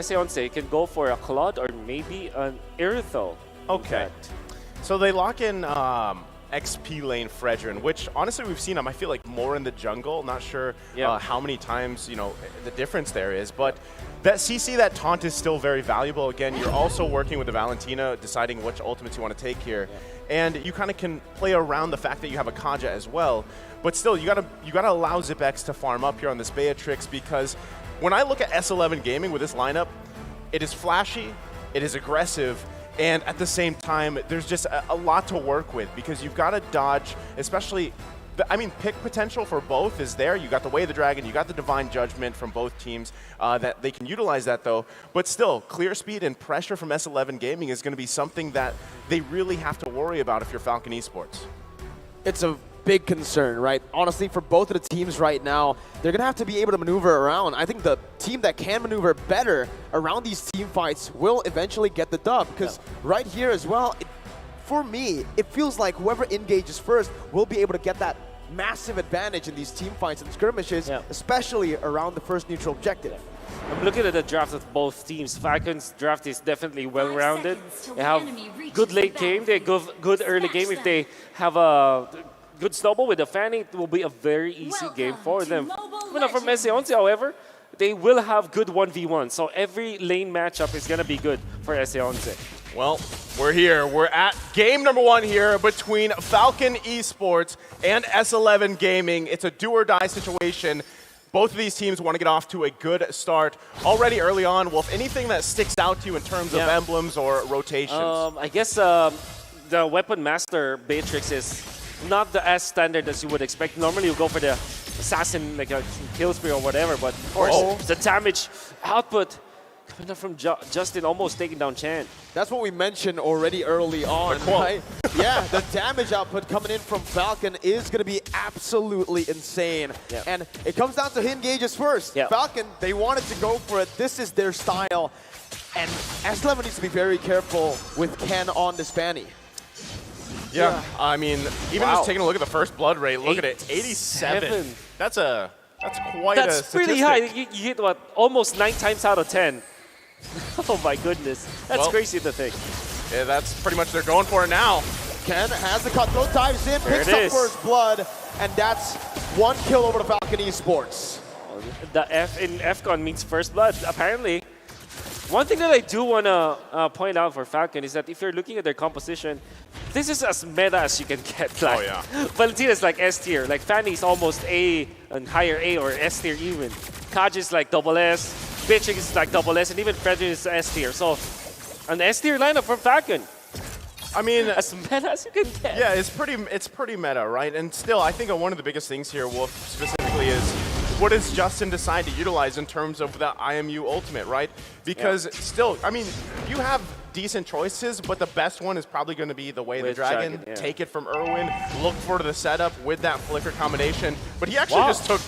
S11 can go for a Claude or maybe an Irithel. Okay. So they lock in XP lane Fredrin, which honestly we've seen him, I feel like, more in the jungle. Not sure how many times, the difference there is. But that CC, that taunt is still very valuable. Again, you're also working with the Valentina, deciding which ultimates you want to take here. And you kind of can play around the fact that you have a Kaja as well. But still, you gotta allow ZipX to farm up here on this Beatrix, because when I look at S11 Gaming with this lineup, it is flashy, it is aggressive, and at the same time, there's just a lot to work with, because you've got to dodge, especially, pick potential for both is there. You got the Way of the Dragon, you got the Divine Judgment from both teams that they can utilize that though. But still, clear speed and pressure from S11 Gaming is going to be something that they really have to worry about if you're Falcon Esports. It's a big concern, right? Honestly, for both of the teams right now, they're going to have to be able to maneuver around. I think the team that can maneuver better around these team fights will eventually get the dub, because right here as well, for me, it feels like whoever engages first will be able to get that massive advantage in these team fights and skirmishes, especially around the first neutral objective. I'm looking at the draft of both teams. Falcon's draft is definitely well-rounded. They have good late game, they have good early game. If they have a good snowball with the Fanny, it will be a very easy game for them. From S11, however, they will have good 1v1, so every lane matchup is going to be good for S11. Well, we're here. We're at game number 1 here between Falcon Esports and S11 Gaming. It's a do-or-die situation. Both of these teams want to get off to a good start already early on. Wolf, anything that sticks out to you in terms of emblems or rotations? I guess the Weapon Master Beatrix is not as standard as you would expect. Normally you go for the assassin, like a kill spree or whatever, but of course the damage output coming up from Justin, almost taking down Chan. That's what we mentioned already early on, right? Yeah, the damage output coming in from Falcon is going to be absolutely insane. And it comes down to engages first. Falcon, they wanted to go for it. This is their style. And S11 needs to be very careful with Ken on this Fanny. Yeah, I mean, even just taking a look at the first blood rate, look at it, 87. That's quite a statistic. Pretty high. You hit, what, almost 9 times out of 10. Oh my goodness. That's crazy to think. Yeah, that's pretty much, they're going for it now. Ken has the cutthroat, dives in, picks up first blood, and that's 1 kill over to Falcon Esports. The F in FCON means first blood, apparently. One thing that I do want to point out for Falcon is that if you're looking at their composition, this is as meta as you can get. Like, Valentina is like S tier, like Fanny is almost A and higher A or S tier even. Kaj is like double S, Beatrix is like double S, and even Fredrin is S tier. So an S tier lineup from Falcon. I mean, as meta as you can get. Yeah, it's pretty meta, right? And still, I think one of the biggest things here, Wolf, specifically is what does Justin decide to utilize in terms of the IMU ultimate, right? Because still, I mean, you have decent choices, but the best one is probably going to be the Way of the Dragon. Take it from Irwin, look for the setup with that flicker combination. But he actually just took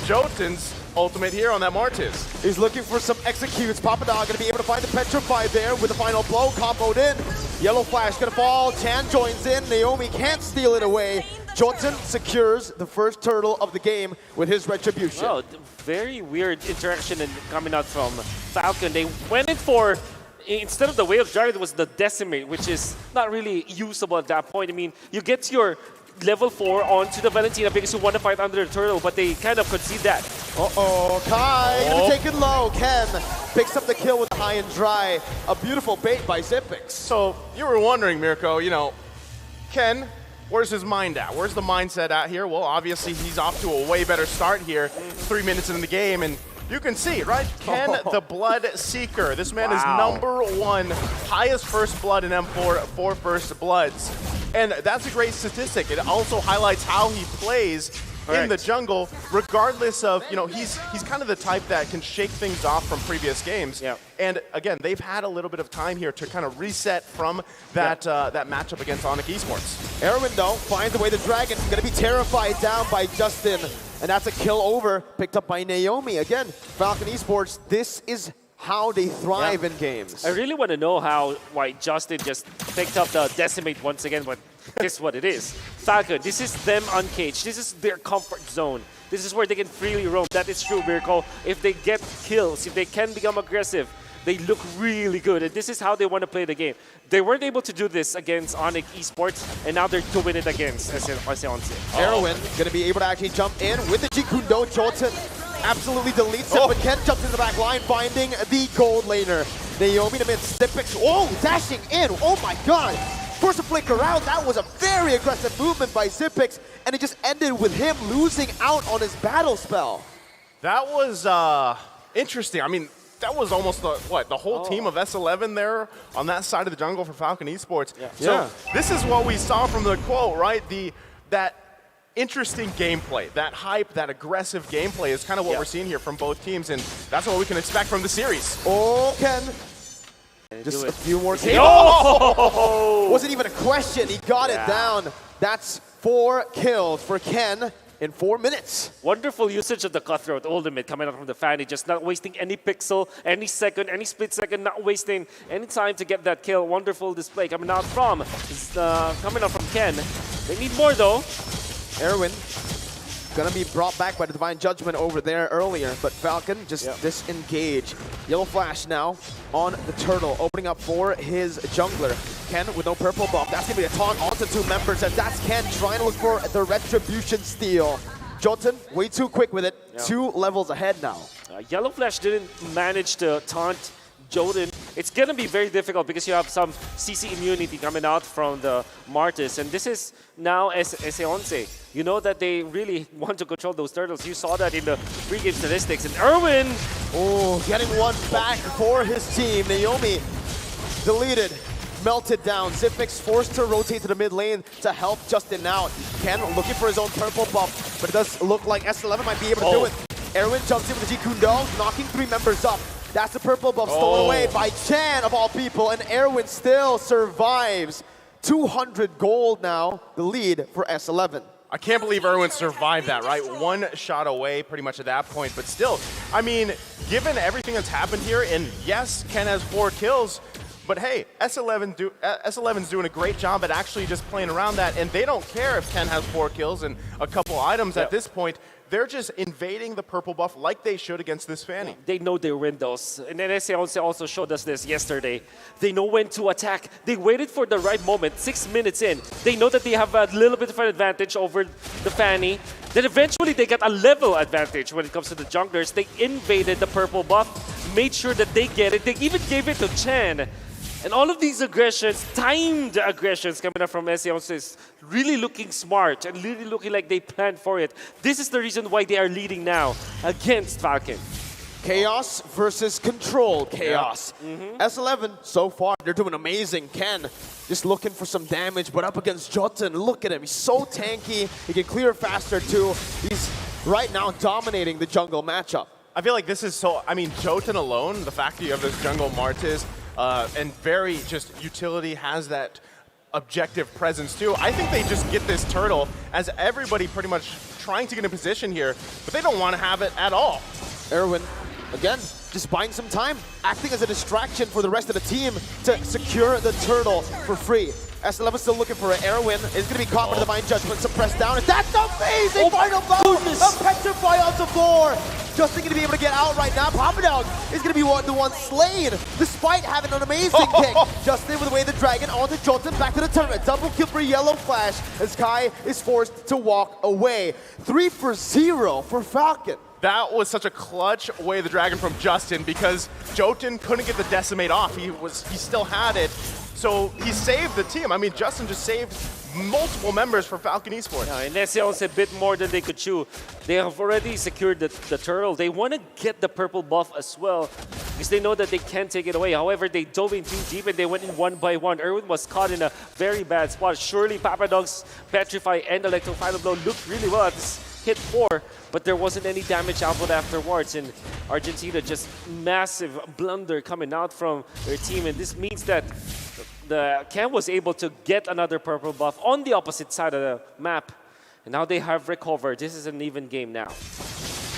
Jotun's ultimate here on that Martis. He's looking for some executes. Papadog going to be able to find the Petrify there with the final blow, comboed in. Yellow Flash going to fall, Chan joins in, Naomi can't steal it away. Jotun secures the first turtle of the game with his retribution. Oh, very weird interaction coming out from Falcon. They went in for, instead of the Way of Dragon, it was the Decimate, which is not really usable at that point. I mean, you get your level 4 onto the Valentina because you want to fight under the turtle, but they kind of concede that. Kai gonna take it low. Ken picks up the kill with the high and dry. A beautiful bait by Zipix. So you were wondering, Mirko, Ken, where's his mind at? Where's the mindset at here? Well, obviously he's off to a way better start here, 3 minutes into the game, and you can see, right? Ken the Blood Seeker. This man is #1, highest first blood in M4 for first bloods. And that's a great statistic. It also highlights how he plays in the jungle, regardless of, he's kind of the type that can shake things off from previous games. And again, they've had a little bit of time here to kind of reset from that that matchup against Onyx Esports. Erwin, though, finds the Way the Dragon. Going to be terrified down by Justin. And that's a kill over, picked up by Naomi. Again, Falcon Esports, this is how they thrive in games. I really want to know why Justin just picked up the Decimate once again, but this is what it is. Falcon, this is them uncaged. This is their comfort zone. This is where they can freely roam. That is true, Mirko. If they get kills, if they can become aggressive, they look really good. And this is how they want to play the game. They weren't able to do this against Onyx Esports, and now they're doing it against S11. Erwin going to be able to actually jump in with the Jikundo. Jolton absolutely deletes it, but Ken jumps in the back line, finding the gold laner. Naomi to mid, Sipix, dashing in, oh my god! Forced to flicker around, that was a very aggressive movement by Zipix, and it just ended with him losing out on his battle spell. That was interesting. I mean, that was almost the whole team of S11 there on that side of the jungle for FALCON Esports. Yeah. So this is what we saw from the quote, right? That interesting gameplay, that hype, that aggressive gameplay is kind of what we're seeing here from both teams, and that's what we can expect from the series. Oh, Ken. Just a few more kills. Oh! Wasn't even a question. He got it down. That's 4 kills for Ken in 4 minutes. Wonderful usage of the Cutthroat ultimate coming out from the Fanny, just not wasting any pixel, any second, any split second, not wasting any time to get that kill. Wonderful display coming out from Ken. They need more though. Erwin gonna be brought back by the Divine Judgment over there earlier, but Falcon just disengage. Yellow Flash now on the Turtle, opening up for his jungler. Ken with no purple buff. That's gonna be a taunt onto 2 members, and that's Ken trying to look for the Retribution steal. Jolton, way too quick with it. 2 levels ahead now. Yellow Flash didn't manage to taunt Jolton. It's going to be very difficult because you have some CC immunity coming out from the Martis. And this is now S11. You know that they really want to control those turtles. You saw that in the pregame statistics. And Erwin! Oh, getting one back for his team. Naomi deleted, melted down. Zipix forced to rotate to the mid lane to help Justin out. Ken looking for his own purple buff, but it does look like S11 might be able to do it. Erwin jumps in with the Jikundo, knocking 3 members up. That's the purple buff stolen away by Chan of all people, and Erwin still survives. 200 gold now, the lead for S11. I can't believe Erwin survived that, right? 1 shot away pretty much at that point, but still, I mean, given everything that's happened here, and yes, Ken has 4 kills, but hey, S11's doing a great job at actually just playing around that, and they don't care if Ken has 4 kills and a couple items at this point. They're just invading the purple buff like they should against this Fanny. They know their windows. And NSA also showed us this yesterday. They know when to attack. They waited for the right moment, 6 minutes in. They know that they have a little bit of an advantage over the Fanny. Then eventually they got a level advantage when it comes to the junglers. They invaded the purple buff, made sure that they get it. They even gave it to Chen. And all of these aggressions, timed aggressions coming up from S11 is really looking smart and really looking like they planned for it. This is the reason why they are leading now against Falcon. Chaos versus controlled chaos. S11, so far, they're doing amazing. Ken just looking for some damage, but up against Jotun, look at him. He's so tanky. He can clear faster, too. He's right now dominating the jungle matchup. I feel like this is so, I mean, Jotun alone, the fact that you have this jungle Martis, and very just utility has that objective presence too. I think they just get this turtle as everybody pretty much trying to get in position here, but they don't want to have it at all. Erwin, again, just buying some time, acting as a distraction for the rest of the team to secure the turtle for free. S11 still looking for it. Erwin is going to be caught by the Divine Judgment, suppressed down, and that's amazing! Final blow! A petrify on the floor! Justin going to be able to get out right now. Papadog is going to be the one slain, despite having an amazing kick. Justin with the way the dragon onto Jolton, back to the turret. Double kill for Yellow Flash as Kai is forced to walk away. 3 for 0 for Falcon. That was such a clutch way the dragon from Justin because Jotun couldn't get the decimate off. He still had it. So he saved the team. I mean, Justin just saved multiple members for FALCON Esports. Yeah, and SL's a bit more than they could chew. They have already secured the turtle. They want to get the purple buff as well because they know that they can't take it away. However, they dove in too deep and they went in 1 by 1. Erwin was caught in a very bad spot. Surely Papadog's Petrify and Electro Final Blow looked really well at this hit 4, but there wasn't any damage output afterwards. And Argentina just massive blunder coming out from their team. And this means that the Cam was able to get another purple buff on the opposite side of the map. And now they have recovered. This is an even game now.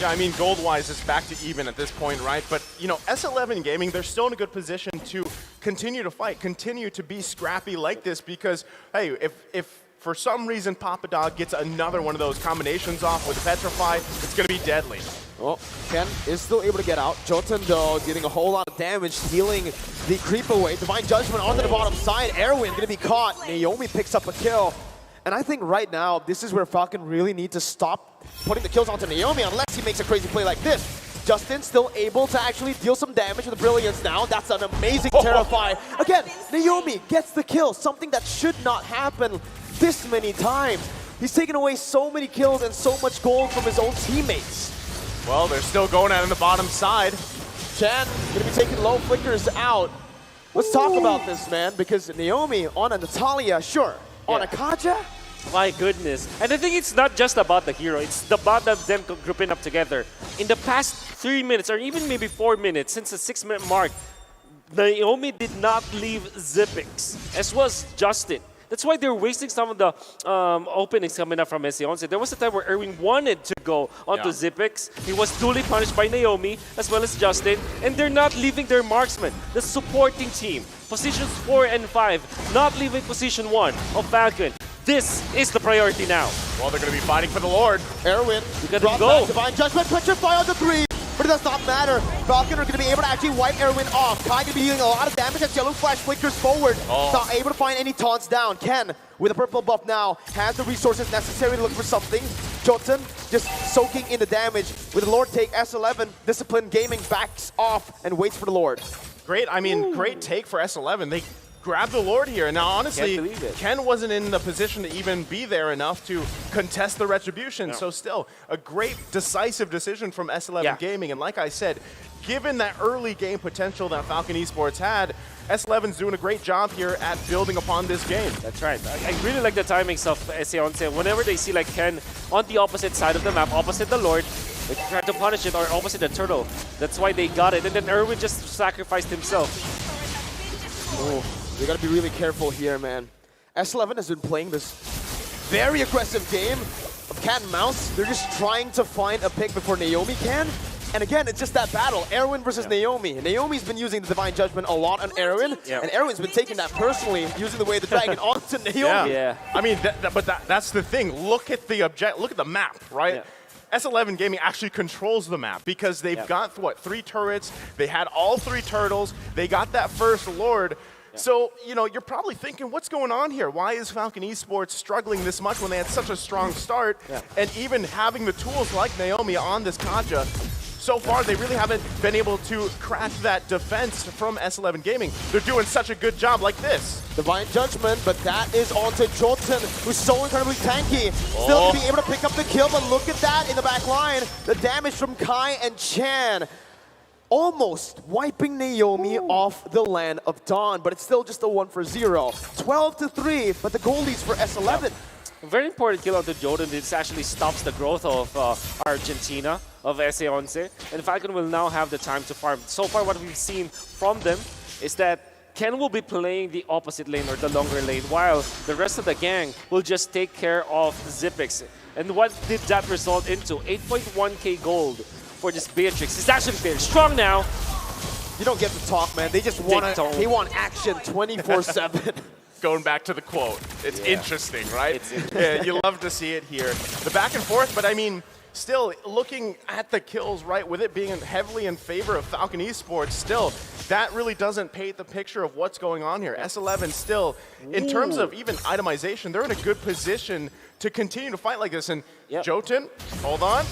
Yeah, I mean, gold-wise, it's back to even at this point, right? But, you know, S11 Gaming, they're still in a good position to continue to fight, continue to be scrappy like this because, hey, if for some reason, Papa Dog gets another one of those combinations off with Petrify, it's going to be deadly. Well, Ken is still able to get out. Jotun, though, dealing a whole lot of damage, stealing the creep away. Divine Judgment onto the bottom side. Erwin going to be caught. Naomi picks up a kill. And I think right now, this is where Falcon really need to stop putting the kills onto Naomi unless he makes a crazy play like this. Justin still able to actually deal some damage with the Brilliance now. That's an amazing Terrify. Again, Naomi gets the kill, something that should not happen this many times. He's taken away so many kills and so much gold from his own teammates. Well, they're still going at it on the bottom side. Chen gonna be taking low flickers out. Let's talk about this, man, because Naomi on a Natalia, sure. On a Kaja? My goodness. And I think it's not just about the hero, it's about them grouping up together. In the past 3 minutes, or even maybe 4 minutes, since the 6-minute mark, Naomi did not leave Zipix, as was Justin. That's why they're wasting some of the openings coming up from S11. There was a time where Erwin wanted to go onto Zipix. He was duly punished by Naomi as well as Justin, and they're not leaving their marksman, the supporting team. Positions 4 and 5, not leaving position 1 of Falcon. This is the priority now. Well, they're going to be fighting for the Lord. Erwin, you gotta go. Divine Judgment, Petrify on the 3. But it does not matter. Falcon are going to be able to actually wipe Erwin off. Kai going to be dealing a lot of damage as Yellow Flash flickers forward. Not able to find any taunts down. Ken, with a purple buff now, has the resources necessary to look for something. Jotun just soaking in the damage. With the Lord take, S11, Discipline Gaming backs off and waits for the Lord. Great, I mean, great take for S11. They grabbed the Lord here. Now, honestly, Ken wasn't in the position to even be there enough to contest the retribution. So still, a great decisive decision from S11 Gaming. And like I said, given that early game potential that Falcon Esports had, S11's doing a great job here at building upon this game. That's right. I really like the timings of S11. Whenever they see like Ken on the opposite side of the map, opposite the Lord, they try to punish it, or opposite the turtle. That's why they got it. And then Erwin just sacrificed himself. Oh. We gotta be really careful here, man. S11 has been playing this very aggressive game of cat and mouse. They're just trying to find a pick before Naomi can. And again, it's just that battle, Erwin versus Naomi. Naomi's been using the Divine Judgment a lot on Erwin, and Erwin's been taking that personally, using the way of the dragon onto Naomi. I mean, that's the thing. Look at the map, right? S11 Gaming actually controls the map because they've got, what, 3 turrets. They had all 3 turtles. They got that first Lord. So, you know, you're probably thinking, what's going on here? Why is Falcon Esports struggling this much when they had such a strong start? And even having the tools like Naomi on this Kaja, so far they really haven't been able to crack that defense from S11 Gaming. They're doing such a good job like this. Divine Judgment, but that is onto Jotun, who's so incredibly tanky. Still to be able to pick up the kill, but look at that in the back line. The damage from Kai and Chan. Almost wiping Naomi off the Land of Dawn, but it's still just a 1-for-0. 12-3, but the goalies for S11. A very important kill onto Jotun. This actually stops the growth of Argentina, of S11. And Falcon will now have the time to farm. So far, what we've seen from them is that Ken will be playing the opposite lane or the longer lane, while the rest of the gang will just take care of Zipix. And what did that result into? 8.1k gold for this Beatrix. It's actually very strong now. You don't get to talk, man. They just want they want action 24/7. Going back to the quote, it's interesting, right? It's interesting. You love to see it here. The back and forth, but I mean, still looking at the kills, right, with it being heavily in favor of Falcon Esports, still, that really doesn't paint the picture of what's going on here. S11 still, in terms of even itemization, they're in a good position to continue to fight like this. And Jotun, hold on.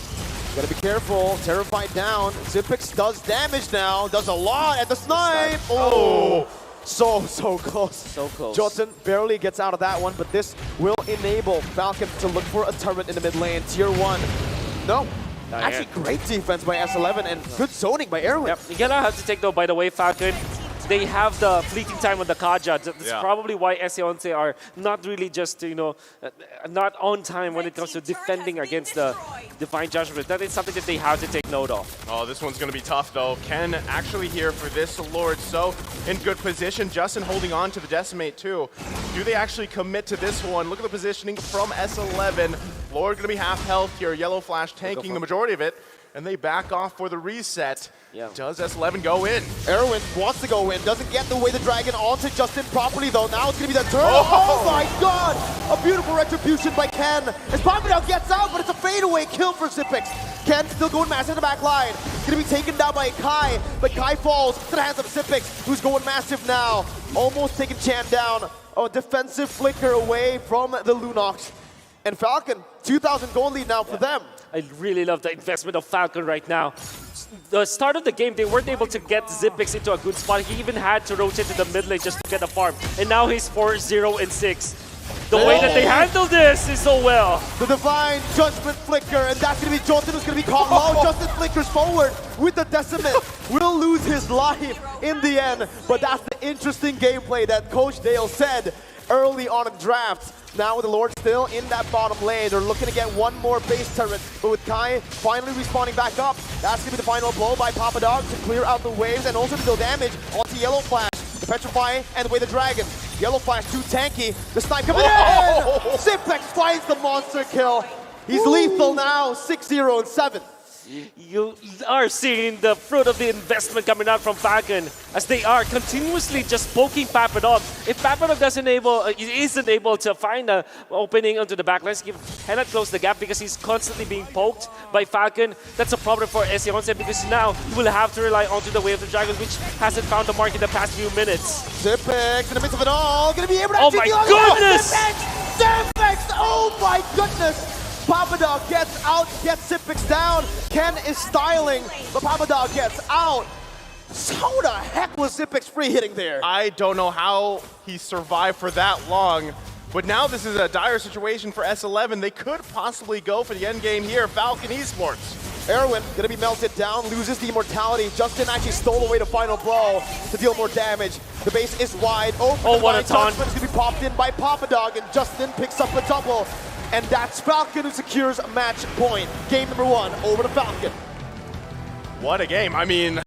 Gotta be careful. Terrified down. Zipix does damage now. Does a lot at the snipe. Oh. So close. So close. Jotun barely gets out of that one, but this will enable Falcon to look for a turret in the mid lane. Tier 1. No. Actually, great defense by S11 and good zoning by Erwin. You gotta have to take, though, by the way, Falcon, they have the fleeting time on the Kaja. That's probably why S11 are not really just, you know, not on time when it comes to defending against the Divine Judgment. That is something that they have to take note of. Oh, this one's going to be tough, though. Ken actually here for this Lord, so in good position. Justin holding on to the Decimate, too. Do they actually commit to this one? Look at the positioning from S11. Lord going to be half health here. Yellow Flash tanking the majority of it. and they back off for the reset. Yeah. Does S11 go in? Erwin wants to go in, doesn't get the way the dragon onto Justin properly though. Now it's gonna be the turn. Oh my god! A beautiful retribution by Ken. As Papado gets out, but it's a fadeaway kill for Xyp9x. Ken still going massive in the back line. Gonna be taken down by Kai, but Kai falls to the hands of Xyp9x, who's going massive now. Almost taking Chan down. A defensive flicker away from the Lunox. And Falcon, 2,000 gold lead now for them. I really love the investment of Falcon right now. The start of the game, they weren't able to get Xyp9x into a good spot. He even had to rotate to the mid lane just to get a farm. And now he's 4-0-6. The way that they handle this is so well. The Divine Judgment Flicker, and that's going to be Jolton who's going to be caught low. Justin flickers forward with the Decimate. Will lose his life in the end, but that's the interesting gameplay that Coach Dale said early on in the draft. Now with the Lord still in that bottom lane, they're looking to get one more base turret, but with Kai finally respawning back up, that's going to be the final blow by Papado to clear out the waves and also to deal damage onto Yellow Flash. The Petrify and away the Dragon. Yellow Flash too tanky. The snipe coming in! Xyp9x finds the monster kill. He's lethal now, 6-0-7. You are seeing the fruit of the investment coming out from Falcon as they are continuously just poking Papado. If Papado isn't able to find an opening onto the backline, he cannot close the gap because he's constantly being poked by Falcon. That's a problem for S11 because now he will have to rely onto the Way of the Dragon, which hasn't found the mark in the past few minutes. Xyp9x in the midst of it all, gonna be able to oh my goodness! Xyp9x! Oh my goodness! Papado gets out, gets Xyp9x down. Ken is styling, but Papado gets out. So the heck was Xyp9x free hitting there? I don't know how he survived for that long, but now this is a dire situation for S11. They could possibly go for the end game here. Falcon Esports. Erwin gonna be melted down, loses the immortality. Justin actually stole away the final blow to deal more damage. The base is wide open. Oh, what a taunt. It's gonna be popped in by Papado, and Justin picks up a double. And that's Falcon who secures a match point. Game number 1 over to Falcon. What a game. I mean,